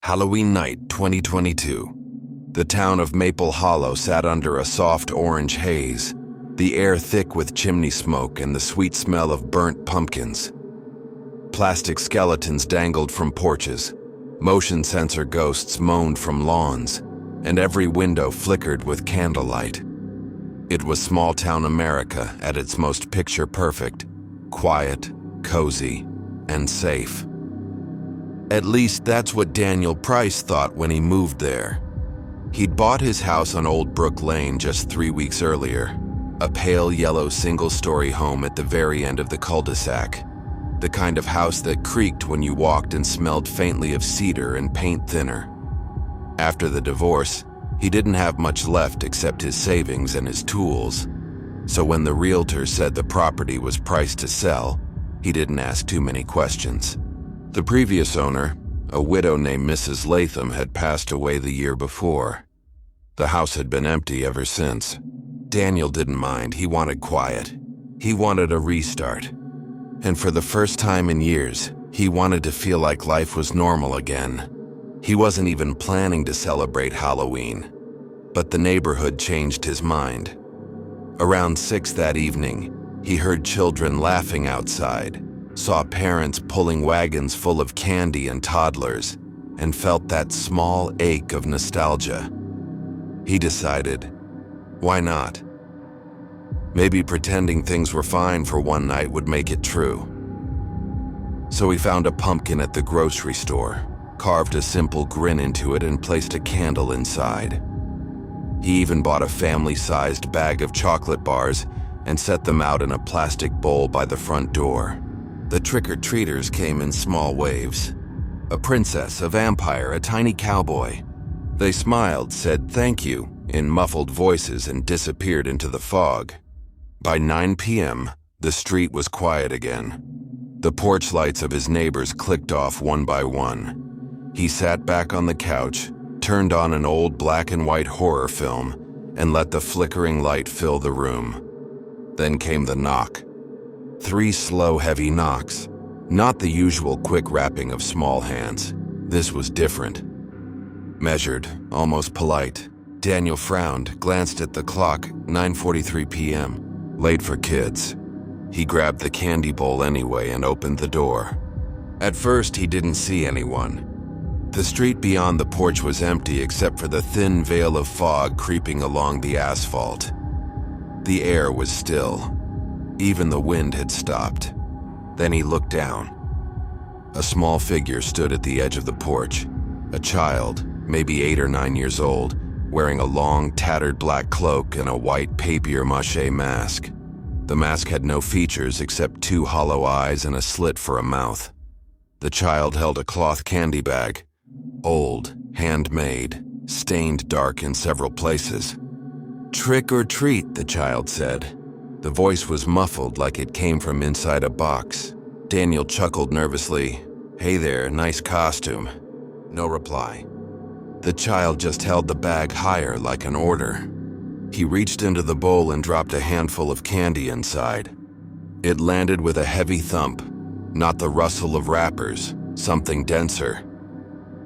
Halloween night 2022. The town of Maple Hollow sat under a soft orange haze, the air thick with chimney smoke and the sweet smell of burnt pumpkins. Plastic skeletons dangled from porches, motion sensor ghosts moaned from lawns, and every window flickered with candlelight. It was small-town America at its most picture-perfect, quiet, cozy, and safe. At least that's what Daniel Price thought when he moved there. He'd bought his house on Old Brook Lane just 3 weeks earlier, a pale yellow single-story home at the very end of the cul-de-sac, the kind of house that creaked when you walked and smelled faintly of cedar and paint thinner. After the divorce, he didn't have much left except his savings and his tools, so when the realtor said the property was priced to sell, he didn't ask too many questions. The previous owner, a widow named Mrs. Latham, had passed away the year before. The house had been empty ever since. Daniel didn't mind. He wanted quiet. He wanted a restart. And for the first time in years, he wanted to feel like life was normal again. He wasn't even planning to celebrate Halloween, but the neighborhood changed his mind. Around 6 that evening, he heard children laughing outside, saw parents pulling wagons full of candy and toddlers, and felt that small ache of nostalgia. He decided, why not? Maybe pretending things were fine for one night would make it true. So he found a pumpkin at the grocery store, carved a simple grin into it, and placed a candle inside. He even bought a family-sized bag of chocolate bars and set them out in a plastic bowl by the front door. The trick-or-treaters came in small waves. A princess, a vampire, a tiny cowboy. They smiled, said thank you in muffled voices, and disappeared into the fog. By 9 p.m., the street was quiet again. The porch lights of his neighbors clicked off one by one. He sat back on the couch, turned on an old black and white horror film, and let the flickering light fill the room. Then came the knock. 3 slow, heavy knocks. Not the usual quick rapping of small hands. This was different. Measured, almost polite. Daniel frowned, glanced at the clock, 9:43 p.m. Late for kids. He grabbed the candy bowl anyway and opened the door. At first, he didn't see anyone. The street beyond the porch was empty except for the thin veil of fog creeping along the asphalt. The air was still. Even the wind had stopped. Then he looked down. A small figure stood at the edge of the porch. A child, maybe 8 or 9 years old, wearing a long, tattered black cloak and a white papier-mâché mask. The mask had no features except 2 hollow eyes and a slit for a mouth. The child held a cloth candy bag. Old, handmade, stained dark in several places. "Trick or treat," the child said. The voice was muffled like it came from inside a box. Daniel chuckled nervously. "Hey there, nice costume." No reply. The child just held the bag higher like an order. He reached into the bowl and dropped a handful of candy inside. It landed with a heavy thump, not the rustle of wrappers, something denser.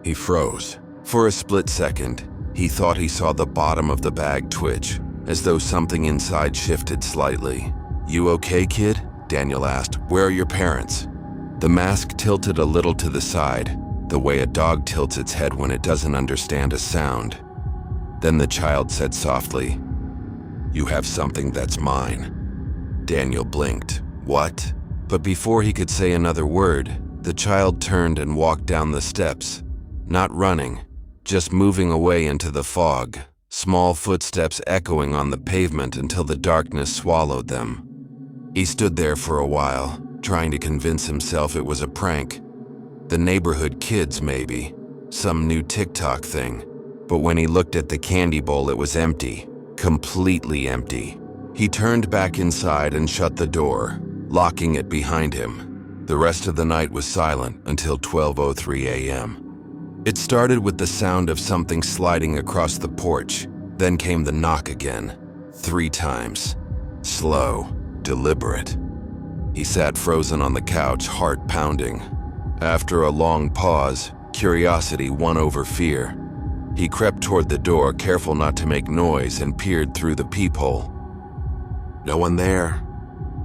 He froze. For a split second, he thought he saw the bottom of the bag twitch, as though something inside shifted slightly. "You okay, kid?" Daniel asked. "Where are your parents?" The mask tilted a little to the side, the way a dog tilts its head when it doesn't understand a sound. Then the child said softly, "You have something that's mine." Daniel blinked. "What?" But before he could say another word, the child turned and walked down the steps, not running, just moving away into the fog. Small footsteps echoing on the pavement until the darkness swallowed them. He stood there for a while, trying to convince himself it was a prank. The neighborhood kids, maybe. Some new TikTok thing. But when he looked at the candy bowl, it was empty. Completely empty. He turned back inside and shut the door, locking it behind him. The rest of the night was silent until 12:03 a.m. It started with the sound of something sliding across the porch. Then came the knock again, 3 times. Slow, deliberate. He sat frozen on the couch, heart pounding. After a long pause, Curiosity won over fear. He crept toward the door, careful not to make noise, and peered through the peephole. No one there.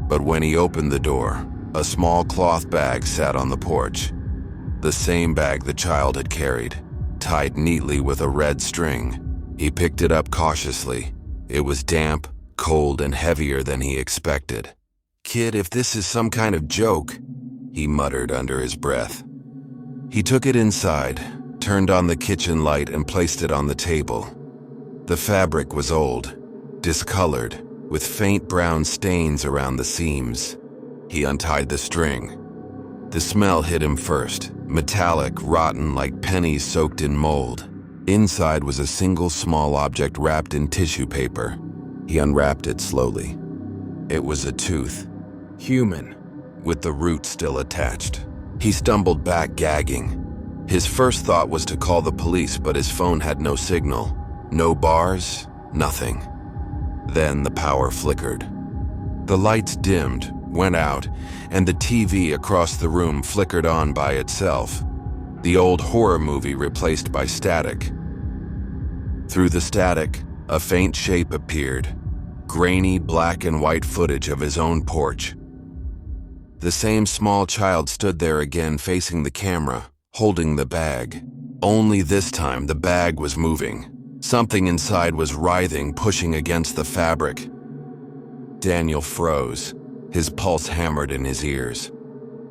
But when he opened the door, a small cloth bag sat on the porch. The same bag the child had carried, tied neatly with a red string. He picked it up cautiously. It was damp, cold, and heavier than he expected. "Kid, if this is some kind of joke," he muttered under his breath. He took it inside, turned on the kitchen light, and placed it on the table. The fabric was old, discolored, with faint brown stains around the seams. He untied the string. The smell hit him first, metallic, rotten, like pennies soaked in mold. Inside was a single small object wrapped in tissue paper. He unwrapped it slowly. It was a tooth. Human, with the root still attached. He stumbled back, gagging. His first thought was to call the police, but his phone had no signal. No bars, nothing. Then the power flickered. The lights dimmed, went out, and the TV across the room flickered on by itself. The old horror movie replaced by static. Through the static, a faint shape appeared. Grainy black and white footage of his own porch. The same small child stood there again, facing the camera, holding the bag. Only this time the bag was moving. Something inside was writhing, pushing against the fabric. Daniel froze, his pulse hammered in his ears.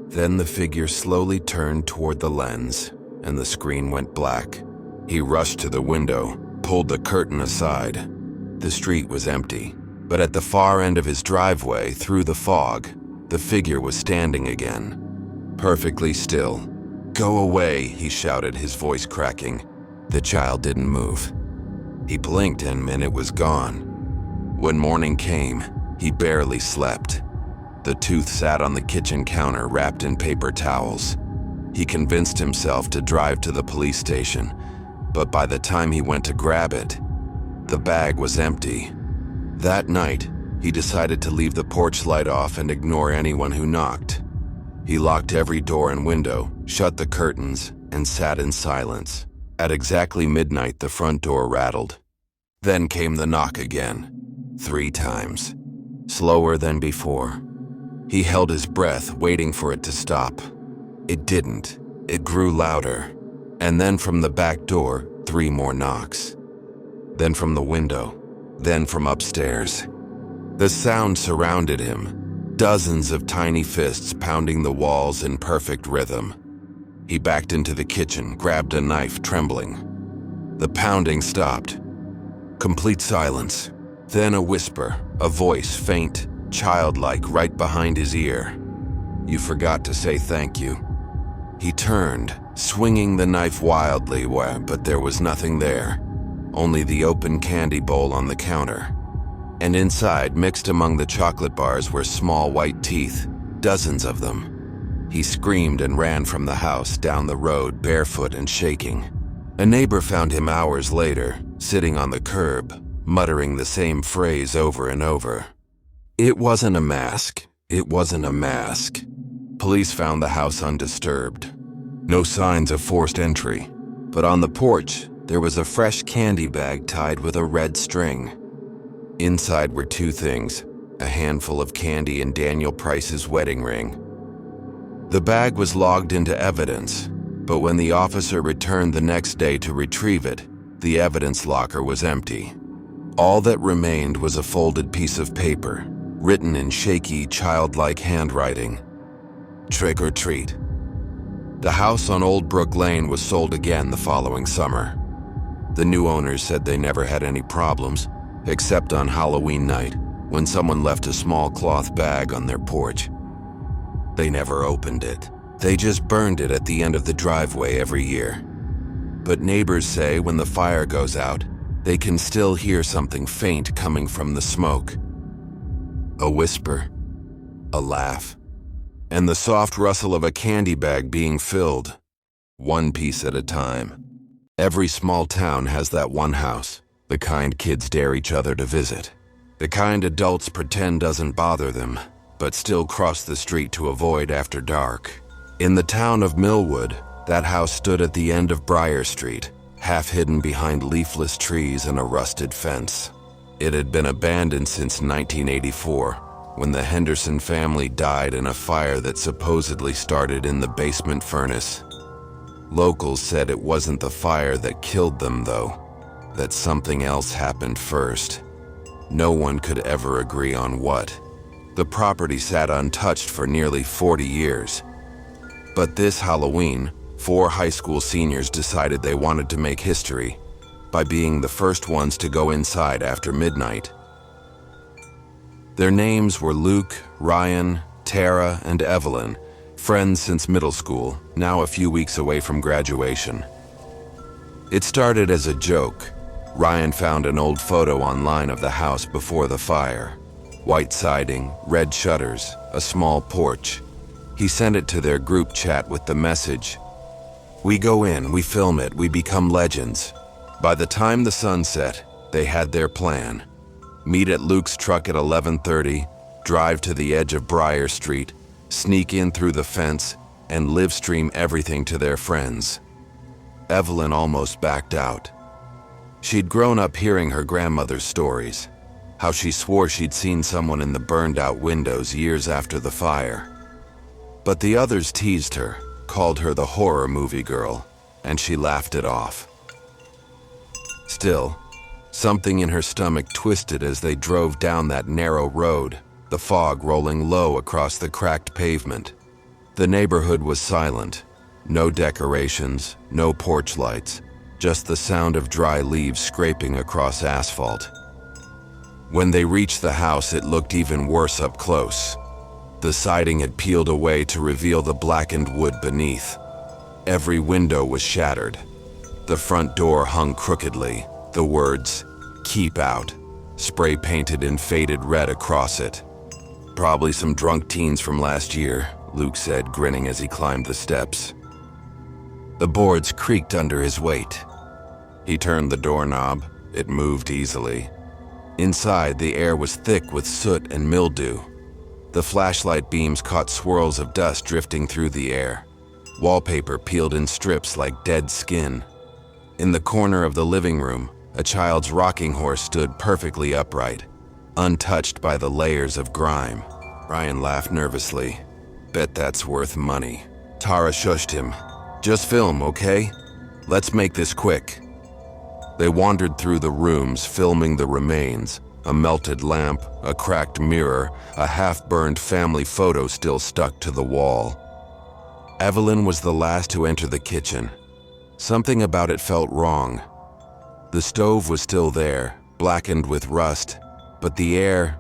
Then the figure slowly turned toward the lens, and the screen went black. He rushed to the window, pulled the curtain aside. The street was empty, but at the far end of his driveway, through the fog, the figure was standing again, perfectly still. "Go away," he shouted, his voice cracking. The child didn't move. He blinked and it was gone. When morning came, he barely slept. The tooth sat on the kitchen counter, wrapped in paper towels. He convinced himself to drive to the police station, but by the time he went to grab it, the bag was empty. That night, he decided to leave the porch light off and ignore anyone who knocked. He locked every door and window, shut the curtains, and sat in silence. At exactly midnight, the front door rattled. Then came the knock again, 3 times, slower than before. He held his breath, waiting for it to stop. It didn't. It grew louder. And then from the back door, 3 more knocks. Then from the window. Then from upstairs. The sound surrounded him, dozens of tiny fists pounding the walls in perfect rhythm. He backed into the kitchen, grabbed a knife, trembling. The pounding stopped. Complete silence. Then a whisper, a voice, faint, childlike, right behind his ear. "You forgot to say thank you." He turned, swinging the knife wildly, but there was nothing there. Only the open candy bowl on the counter. And inside, mixed among the chocolate bars, were small white teeth, dozens of them. He screamed and ran from the house, down the road, barefoot and shaking. A neighbor found him hours later, sitting on the curb, muttering the same phrase over and over. It wasn't a mask. It wasn't a mask. Police found the house undisturbed. No signs of forced entry. But on the porch, there was a fresh candy bag tied with a red string. Inside were 2 things, a handful of candy and Daniel Price's wedding ring. The bag was logged into evidence, but when the officer returned the next day to retrieve it, the evidence locker was empty. All that remained was a folded piece of paper, written in shaky, childlike handwriting. Trick or treat. The house on Old Brook Lane was sold again the following summer. The new owners said they never had any problems, except on Halloween night, when someone left a small cloth bag on their porch. They never opened it. They just burned it at the end of the driveway every year. But neighbors say when the fire goes out, they can still hear something faint coming from the smoke. A whisper, a laugh, and the soft rustle of a candy bag being filled, 1 piece at a time. Every small town has that one house, the kind kids dare each other to visit, the kind adults pretend doesn't bother them, but still cross the street to avoid after dark. In the town of Millwood, That house stood at the end of Briar Street, half hidden behind leafless trees and a rusted fence. It had been abandoned since 1984, when the Henderson family died in a fire that supposedly started in the basement furnace. Locals said it wasn't the fire that killed them, though, that something else happened first. No one could ever agree on what. The property sat untouched for nearly 40 years. But this Halloween, 4 high school seniors decided they wanted to make history by being the first ones to go inside after midnight. Their names were Luke, Ryan, Tara, and Evelyn, friends since middle school, now a few weeks away from graduation. It started as a joke. Ryan found an old photo online of the house before the fire. White siding, red shutters, a small porch. He sent it to their group chat with the message, "We go in, we film it, we become legends." By the time the sun set, they had their plan. Meet at Luke's truck at 11:30, drive to the edge of Briar Street, sneak in through the fence, and live stream everything to their friends. Evelyn almost backed out. She'd grown up hearing her grandmother's stories, how she swore she'd seen someone in the burned-out windows years after the fire. But the others teased her, called her the horror movie girl, and she laughed it off. Still, something in her stomach twisted as they drove down that narrow road, the fog rolling low across the cracked pavement. The neighborhood was silent. No decorations, no porch lights, just the sound of dry leaves scraping across asphalt. When they reached the house, it looked even worse up close. The siding had peeled away to reveal the blackened wood beneath. Every window was shattered. The front door hung crookedly, the words, "Keep out," spray painted in faded red across it. "Probably some drunk teens from last year," Luke said, grinning as he climbed the steps. The boards creaked under his weight. He turned the doorknob. It moved easily. Inside, the air was thick with soot and mildew. The flashlight beams caught swirls of dust drifting through the air. Wallpaper peeled in strips like dead skin. In the corner of the living room, a child's rocking horse stood perfectly upright, untouched by the layers of grime. Ryan laughed nervously. "Bet that's worth money." Tara shushed him. "Just film, okay? Let's make this quick." They wandered through the rooms, filming the remains. A melted lamp, a cracked mirror, a half-burned family photo still stuck to the wall. Evelyn was the last to enter the kitchen. Something about it felt wrong. The stove was still there, blackened with rust, but the air,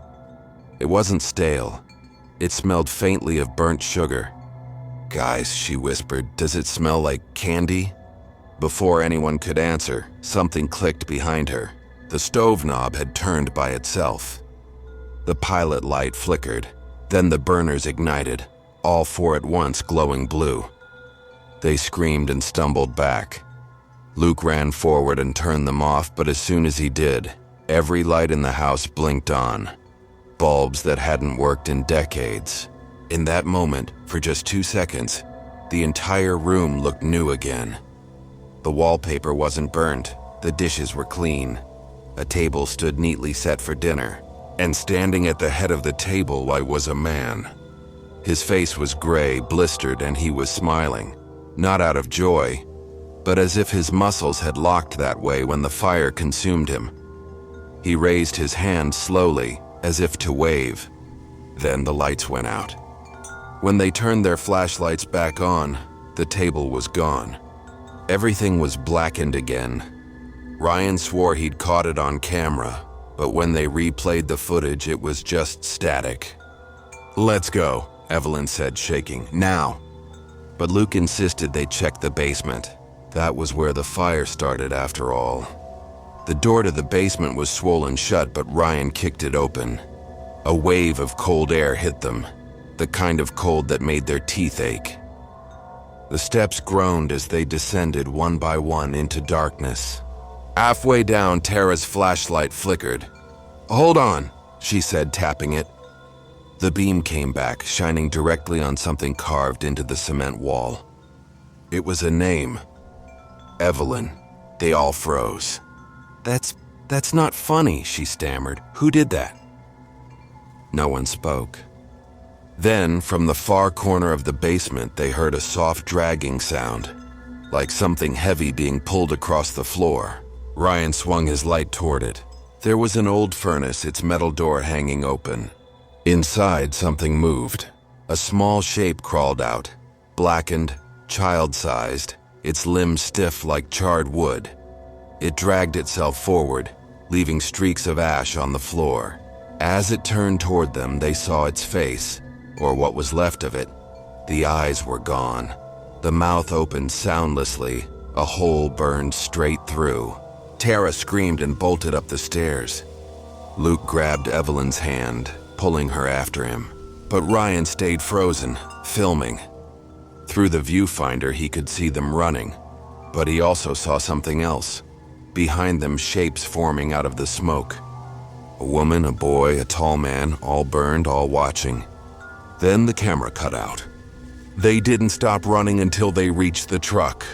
it wasn't stale. It smelled faintly of burnt sugar. "Guys," she whispered, "does it smell like candy?" Before anyone could answer, something clicked behind her. The stove knob had turned by itself. The pilot light flickered, then the burners ignited, all 4 at once glowing blue. They screamed and stumbled back. Luke ran forward and turned them off, but as soon as he did, every light in the house blinked on. Bulbs that hadn't worked in decades. In that moment, for just 2 seconds, the entire room looked new again. The wallpaper wasn't burnt, the dishes were clean. A table stood neatly set for dinner, and standing at the head of the table was a man. His face was gray, blistered, and he was smiling, not out of joy, but as if his muscles had locked that way when the fire consumed him. He raised his hand slowly, as if to wave. Then the lights went out. When they turned their flashlights back on, the table was gone. Everything was blackened again. Ryan swore he'd caught it on camera, but when they replayed the footage, it was just static. "Let's go," Evelyn said, shaking. "Now." But Luke insisted they check the basement. That was where the fire started, after all. The door to the basement was swollen shut, but Ryan kicked it open. A wave of cold air hit them, the kind of cold that made their teeth ache. The steps groaned as they descended one by one into darkness. Halfway down, Tara's flashlight flickered. "Hold on," she said, tapping it. The beam came back, shining directly on something carved into the cement wall. It was a name. Evelyn. They all froze. That's not funny, she stammered. Who did that? No one spoke. Then, from the far corner of the basement, they heard a soft dragging sound, like something heavy being pulled across the floor. Ryan swung his light toward it. There was an old furnace, its metal door hanging open. Inside, something moved. A small shape crawled out, blackened, child-sized, its limbs stiff like charred wood. It dragged itself forward, leaving streaks of ash on the floor. As it turned toward them, they saw its face, or what was left of it. The eyes were gone. The mouth opened soundlessly, a hole burned straight through. Tara screamed and bolted up the stairs. Luke grabbed Evelyn's hand, pulling her after him. But Ryan stayed frozen, filming. Through the viewfinder, he could see them running, but he also saw something else. Behind them, shapes forming out of the smoke. A woman, a boy, a tall man, all burned, all watching. Then the camera cut out. They didn't stop running until they reached the truck.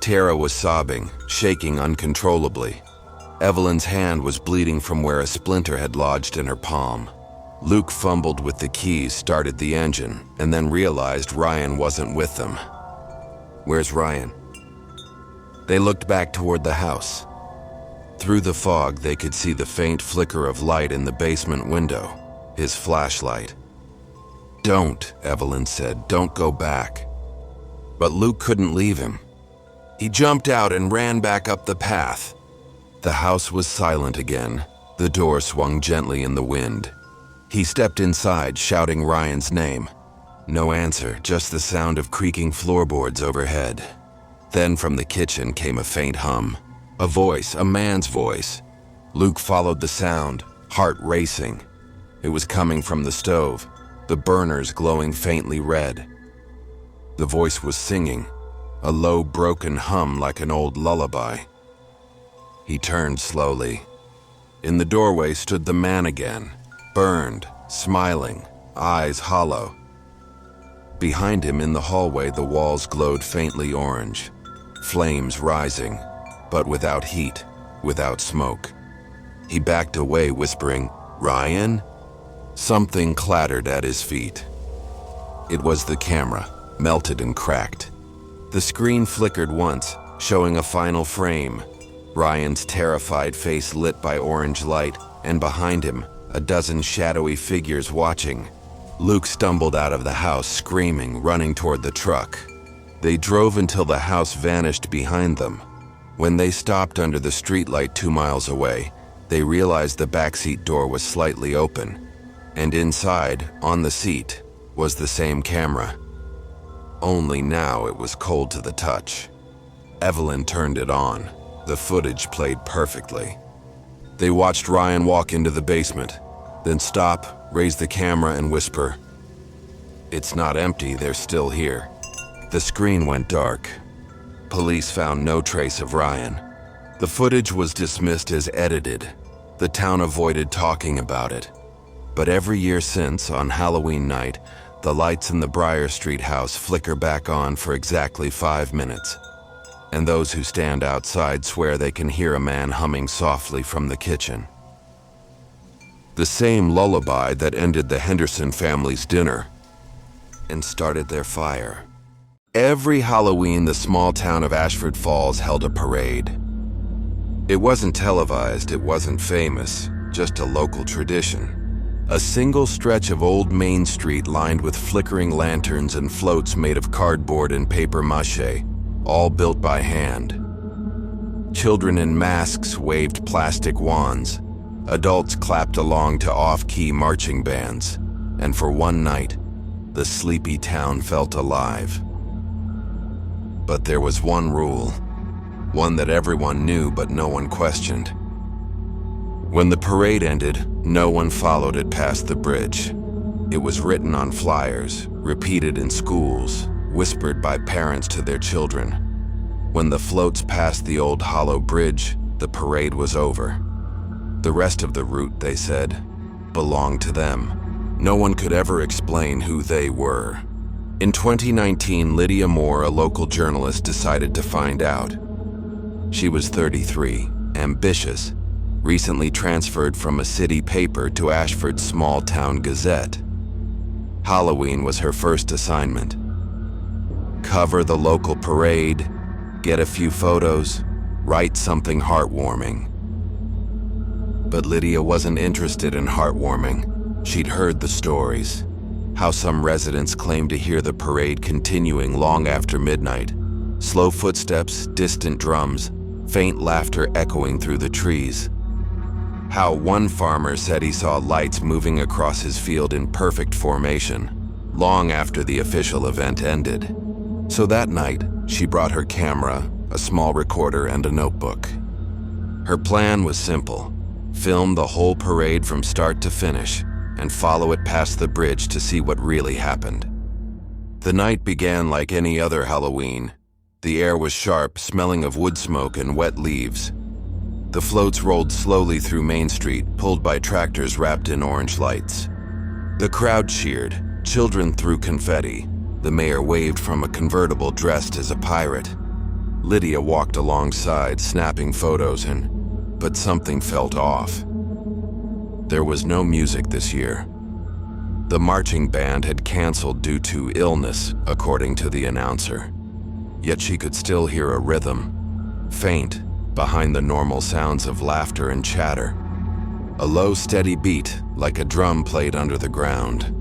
Tara was sobbing, shaking uncontrollably. Evelyn's hand was bleeding from where a splinter had lodged in her palm. Luke fumbled with the keys, started the engine, and then realized Ryan wasn't with them. Where's Ryan? They looked back toward the house. Through the fog, they could see the faint flicker of light in the basement window, his flashlight. Don't, Evelyn said, don't go back. But Luke couldn't leave him. He jumped out and ran back up the path. The house was silent again. The door swung gently in the wind. He stepped inside, shouting Ryan's name. No answer, just the sound of creaking floorboards overhead. Then from the kitchen came a faint hum. A voice, a man's voice. Luke followed the sound, heart racing. It was coming from the stove, the burners glowing faintly red. The voice was singing, a low, broken hum like an old lullaby. He turned slowly. In the doorway stood the man again, burned, smiling, eyes hollow. Behind him in the hallway, the walls glowed faintly orange, flames rising, but without heat, without smoke. He backed away, whispering, "Ryan?" Something clattered at his feet. It was the camera, melted and cracked. The screen flickered once, showing a final frame. Ryan's terrified face lit by orange light, and behind him, a dozen shadowy figures watching. Luke stumbled out of the house, screaming, running toward the truck. They drove until the house vanished behind them. When they stopped under the streetlight 2 miles away, they realized the backseat door was slightly open, and inside, on the seat, was the same camera. Only now it was cold to the touch. Evelyn turned it on. The footage played perfectly. They watched Ryan walk into the basement, then stop, raise the camera, and whisper, "It's not empty, they're still here." The screen went dark. Police found no trace of Ryan. The footage was dismissed as edited. The town avoided talking about it. But every year since, on Halloween night, the lights in the Briar Street house flicker back on for exactly 5 minutes. And those who stand outside swear they can hear a man humming softly from the kitchen. The same lullaby that ended the Henderson family's dinner and started their fire. Every Halloween, the small town of Ashford Falls held a parade. It wasn't televised, it wasn't famous, just a local tradition. A single stretch of old Main Street lined with flickering lanterns and floats made of cardboard and paper mache, all built by hand. Children in masks waved plastic wands. Adults clapped along to off-key marching bands. And for one night, the sleepy town felt alive. But there was one rule, one that everyone knew but no one questioned. When the parade ended, no one followed it past the bridge. It was written on flyers, repeated in schools, whispered by parents to their children. When the floats passed the old hollow bridge, the parade was over. The rest of the route, they said, belonged to them. No one could ever explain who they were. In 2019, Lydia Moore, a local journalist, decided to find out. She was 33, ambitious, recently transferred from a city paper to Ashford's small-town Gazette. Halloween was her first assignment. Cover the local parade, get a few photos, write something heartwarming. But Lydia wasn't interested in heartwarming. She'd heard the stories. How some residents claimed to hear the parade continuing long after midnight. Slow footsteps, distant drums, faint laughter echoing through the trees. How one farmer said he saw lights moving across his field in perfect formation, long after the official event ended. So that night, she brought her camera, a small recorder, and a notebook. Her plan was simple: film the whole parade from start to finish, and follow it past the bridge to see what really happened. The night began like any other Halloween. The air was sharp, smelling of wood smoke and wet leaves. The floats rolled slowly through Main Street, pulled by tractors wrapped in orange lights. The crowd cheered, children threw confetti. The mayor waved from a convertible dressed as a pirate. Lydia walked alongside, snapping photos, but something felt off. There was no music this year. The marching band had canceled due to illness, according to the announcer. Yet she could still hear a rhythm, faint, behind the normal sounds of laughter and chatter. A low, steady beat, like a drum played under the ground.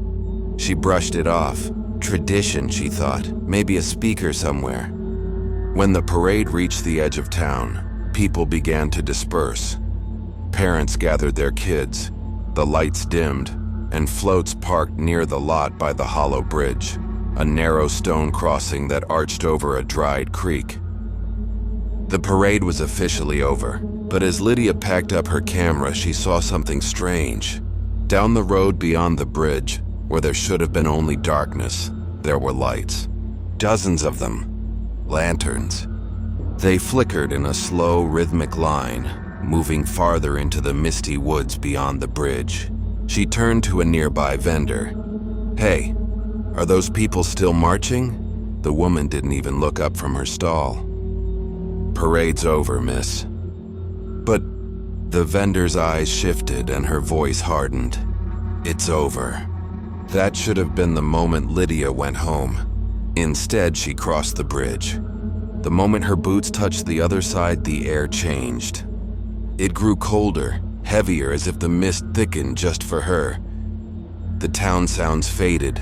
She brushed it off. Tradition, she thought, maybe a speaker somewhere. When the parade reached the edge of town, people began to disperse. Parents gathered their kids, the lights dimmed, and floats parked near the lot by the hollow bridge, a narrow stone crossing that arched over a dried creek. The parade was officially over, but as Lydia packed up her camera, she saw something strange. Down the road beyond the bridge, where there should have been only darkness, there were lights. Dozens of them. Lanterns. They flickered in a slow, rhythmic line, moving farther into the misty woods beyond the bridge. She turned to a nearby vendor. "Hey, are those people still marching?" The woman didn't even look up from her stall. "Parade's over, miss." But the vendor's eyes shifted and her voice hardened. "It's over." That should have been the moment Lydia went home. Instead, she crossed the bridge. The moment her boots touched the other side, the air changed. It grew colder, heavier, as if the mist thickened just for her. The town sounds faded.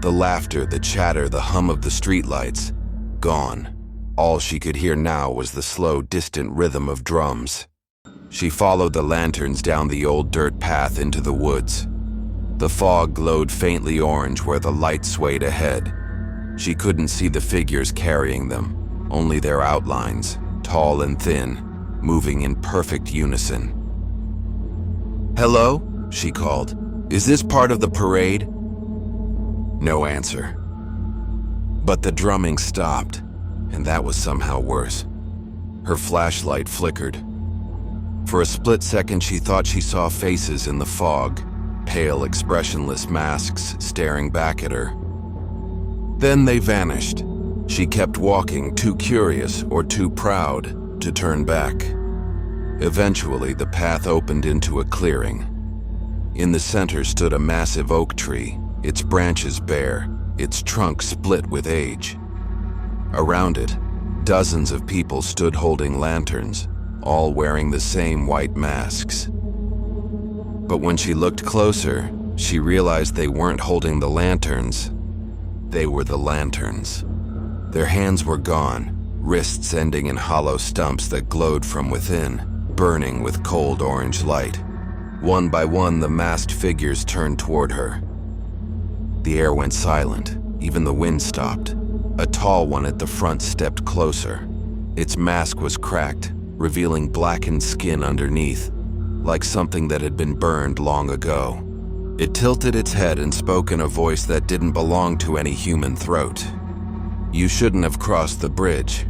The laughter, the chatter, the hum of the streetlights, gone. All she could hear now was the slow, distant rhythm of drums. She followed the lanterns down the old dirt path into the woods. The fog glowed faintly orange where the light swayed ahead. She couldn't see the figures carrying them, only their outlines, tall and thin, moving in perfect unison. "Hello?" she called. "Is this part of the parade?" No answer. But the drumming stopped, and that was somehow worse. Her flashlight flickered. For a split second, she thought she saw faces in the fog, pale, expressionless masks staring back at her. Then they vanished. She kept walking, too curious or too proud to turn back. Eventually, the path opened into a clearing. In the center stood a massive oak tree, its branches bare, its trunk split with age. Around it, dozens of people stood holding lanterns, all wearing the same white masks. But when she looked closer, she realized they weren't holding the lanterns. They were the lanterns. Their hands were gone, wrists ending in hollow stumps that glowed from within, burning with cold orange light. One by one, the masked figures turned toward her. The air went silent, even the wind stopped. A tall one at the front stepped closer. Its mask was cracked, revealing blackened skin underneath, like something that had been burned long ago. It tilted its head and spoke in a voice that didn't belong to any human throat. "You shouldn't have crossed the bridge."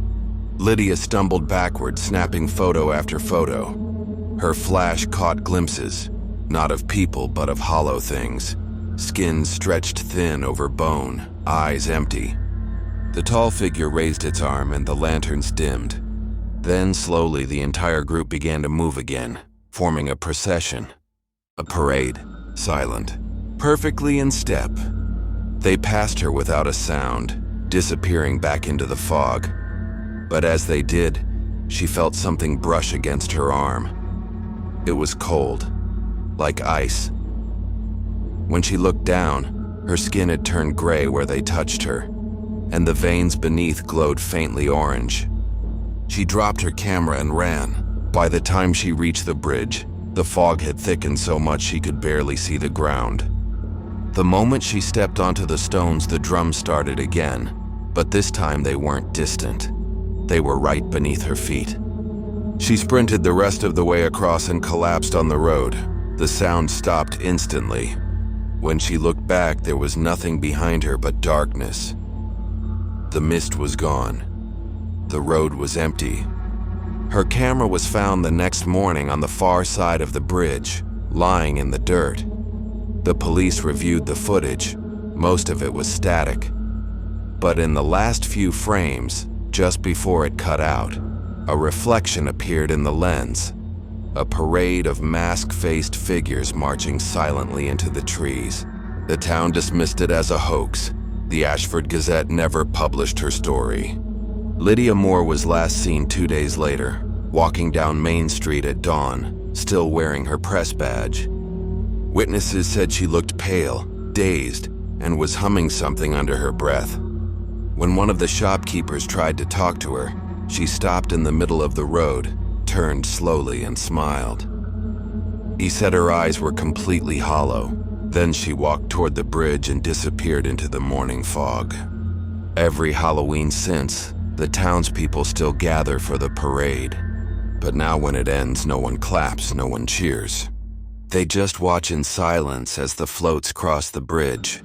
Lydia stumbled backward, snapping photo after photo. Her flash caught glimpses, not of people but of hollow things, skin stretched thin over bone, eyes empty. The tall figure raised its arm and the lanterns dimmed. Then, slowly, the entire group began to move again, forming a procession. A parade, silent, perfectly in step. They passed her without a sound, disappearing back into the fog. But as they did, she felt something brush against her arm. It was cold, like ice. When she looked down, her skin had turned gray where they touched her, and the veins beneath glowed faintly orange. She dropped her camera and ran. By the time she reached the bridge, the fog had thickened so much she could barely see the ground. The moment she stepped onto the stones, the drums started again, but this time they weren't distant. They were right beneath her feet. She sprinted the rest of the way across and collapsed on the road. The sound stopped instantly. When she looked back, there was nothing behind her but darkness. The mist was gone. The road was empty. Her camera was found the next morning on the far side of the bridge, lying in the dirt. The police reviewed the footage. Most of it was static. But in the last few frames, just before it cut out, a reflection appeared in the lens. A parade of mask-faced figures marching silently into the trees. The town dismissed it as a hoax. The Ashford Gazette never published her story. Lydia Moore was last seen 2 days later, walking down Main Street at dawn, still wearing her press badge. Witnesses said she looked pale, dazed, and was humming something under her breath. When one of the shopkeepers tried to talk to her, she stopped in the middle of the road, turned slowly and smiled. He said her eyes were completely hollow. Then she walked toward the bridge and disappeared into the morning fog. Every Halloween since, the townspeople still gather for the parade. But now when it ends, no one claps, no one cheers. They just watch in silence as the floats cross the bridge,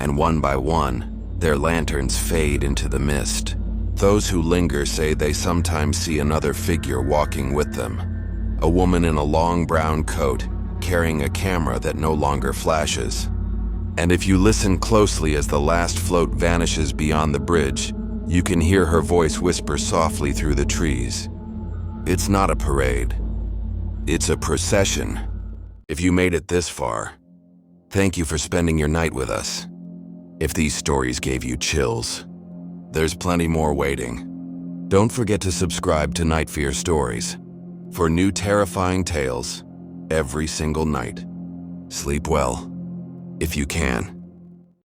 and one by one, their lanterns fade into the mist. Those who linger say they sometimes see another figure walking with them. A woman in a long brown coat, carrying a camera that no longer flashes. And if you listen closely as the last float vanishes beyond the bridge, you can hear her voice whisper softly through the trees. It's not a parade. It's a procession. If you made it this far, thank you for spending your night with us. If these stories gave you chills, there's plenty more waiting. Don't forget to subscribe to Night Fear Stories for new terrifying tales every single night. Sleep well, if you can.